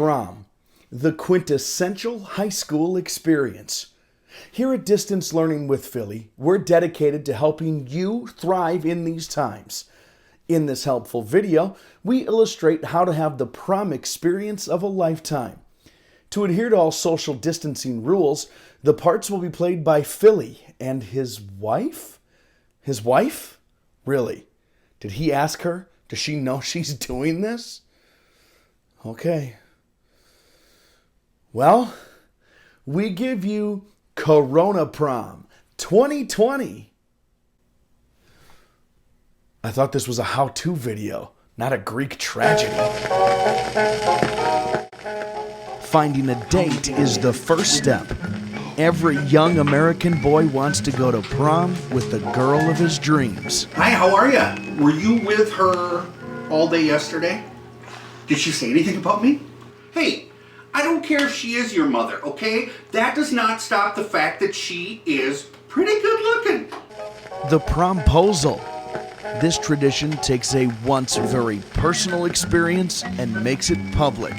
Prom, the quintessential high school experience. Here at Distance Learning with Philly, we're dedicated to helping you thrive in these times. In this helpful video, we illustrate how to have the prom experience of a lifetime. To adhere to all social distancing rules, the parts will be played by Philly and his wife? His wife? Really? Did he ask her? Does she know she's doing this? Okay. Well, we give you CoronaProm 2020. I thought this was a how-to video, not a Greek tragedy. Finding a date is the first step. Every young American boy wants to go to prom with the girl of his dreams. Hi, how are you? Were you with her all day yesterday? Did she say anything about me? Hey, I don't care if she is your mother, okay? That does not stop the fact that she is pretty good looking. The promposal. This tradition takes a once very personal experience and makes it public.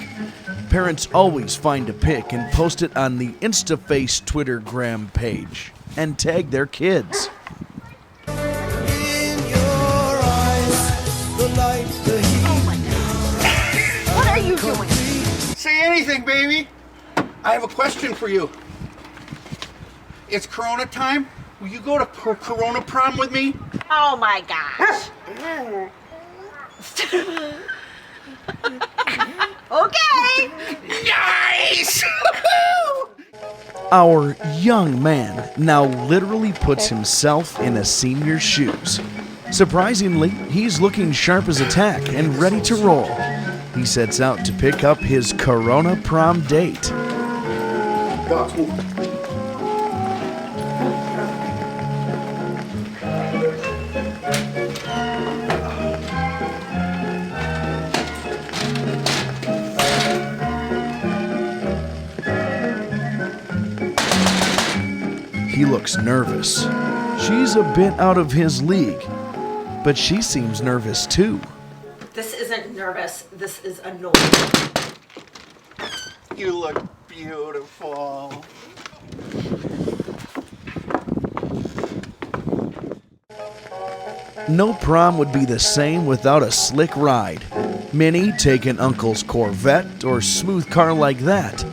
Parents always find a pic and post it on the InstaFace Twittergram page and tag their kids. In your eyes, the light, the heat. Oh my God. What are you doing? Say anything, baby. I have a question for you. It's Corona time. Will you go to CoronaProm with me? Oh my gosh. Okay. Nice! Our young man now literally puts himself in a senior's shoes. Surprisingly, he's looking sharp as a tack and ready to roll. He sets out to pick up his CoronaProm date. Let's move. He looks nervous. She's a bit out of his league, but she seems nervous too. This isn't nervous. This is annoying. You look beautiful. No prom would be the same without a slick ride. Many take an uncle's Corvette or smooth car like that.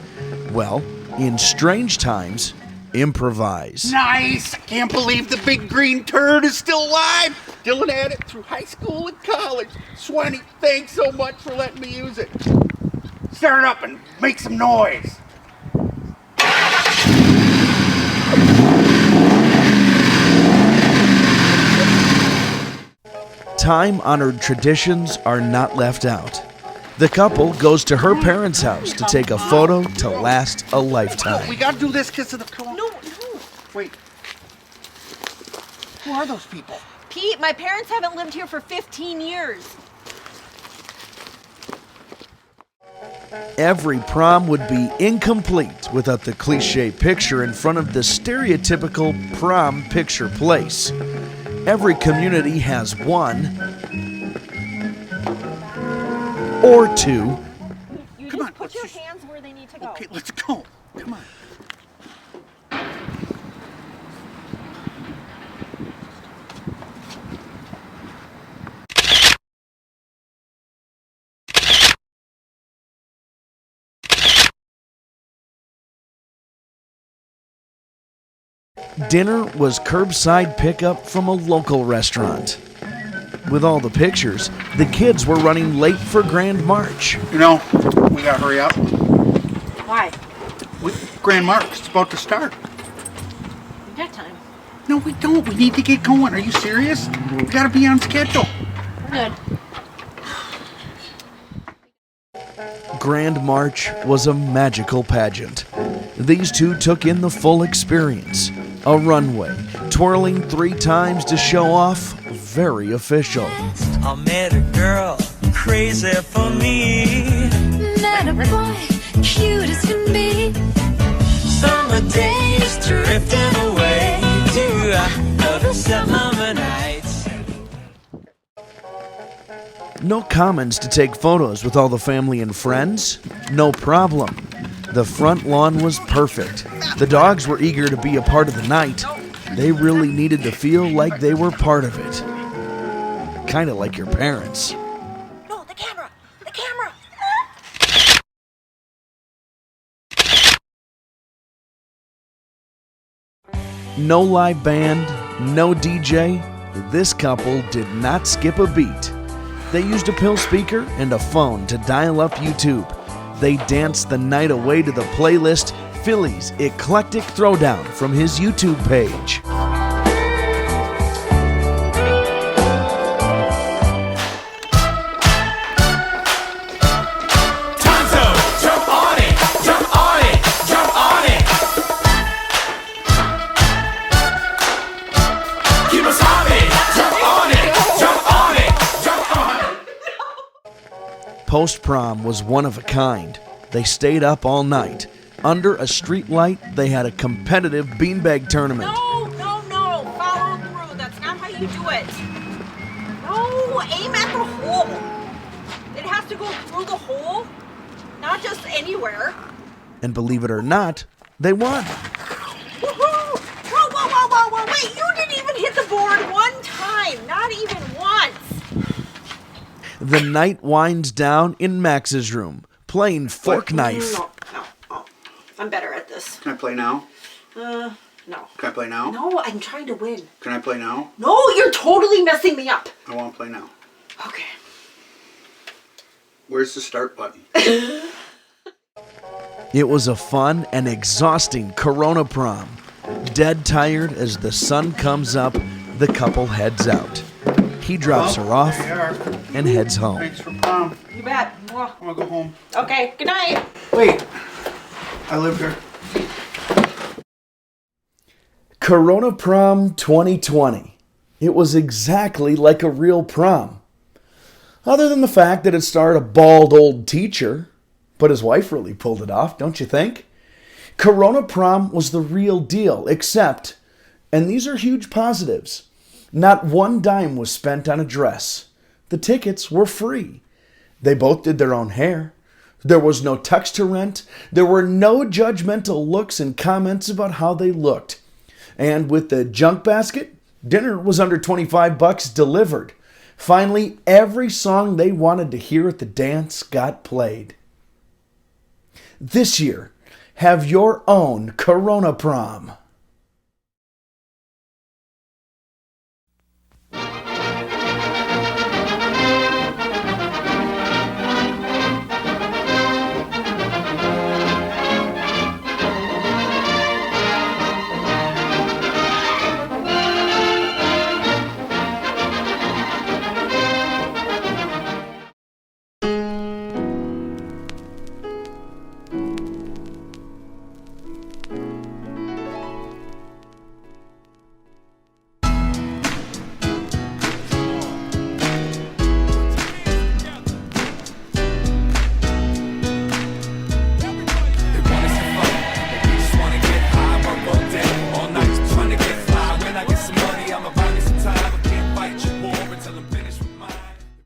Well, in strange times, improvise. Nice! I can't believe the big green turd is still alive! Dylan had it through high school and college. Swanee, thanks so much for letting me use it. Start it up and make some noise. Time-honored traditions are not left out. The couple goes to her parents' house to take a photo to last a lifetime. We gotta do this because of the corona. No. Wait. Who are those people? Pete, my parents haven't lived here for 15 years. Every prom would be incomplete without the cliche picture in front of the stereotypical prom picture place. Every community has one or two. You Come just on, put your hands where they need to go. Okay, let's go. Come on. Dinner was curbside pickup from a local restaurant. With all the pictures, the kids were running late for Grand March. You know, we gotta hurry up. Why? Grand March is about to start. We got time. No, we don't. We need to get going. Are you serious? We gotta be on schedule. We're good. Grand March was a magical pageant. These two took in the full experience. A runway, twirling 3 times to show off, very official. I met a girl crazy for me. Met a boy, cute as can be. Summer days drifting away to other summer nights. No commons to take photos with all the family and friends? No problem. The front lawn was perfect. The dogs were eager to be a part of the night. They really needed to feel like they were part of it. Kind of like your parents. No, the camera! The camera! No live band, no DJ. This couple did not skip a beat. They used a pill speaker and a phone to dial up YouTube. They danced the night away to the playlist Philly's Eclectic Throwdown from his YouTube page. Post-prom was one of a kind. They stayed up all night. Under a street light, they had a competitive beanbag tournament. No! Follow through. That's not how you do it. No, aim at the hole. It has to go through the hole, not just anywhere. And believe it or not, they won. Woohoo! Whoa, wait, you didn't even hit the board one time, not even once. The night winds down in Max's room, playing fork knife. No. I'm better at this. Can I play now? No. Can I play now? No, I'm trying to win. Can I play now? No, you're totally messing me up. I want to play now. Okay. Where's the start button? It was a fun and exhausting CoronaProm. Dead tired as the sun comes up, the couple heads out. He drops her off There you are. and heads home. Thanks for prom. You bet. I'm gonna go home. Okay, good night. Wait, I live here. CoronaProm 2020. It was exactly like a real prom. Other than the fact that it starred a bald old teacher. But his wife really pulled it off, don't you think? CoronaProm was the real deal, except, and these are huge positives, not one dime was spent on a dress. The tickets were free. They both did their own hair. There was no tux to rent. There were no judgmental looks and comments about how they looked. And with the junk basket, dinner was under $25 delivered. Finally, every song they wanted to hear at the dance got played. This year, have your own CoronaProm.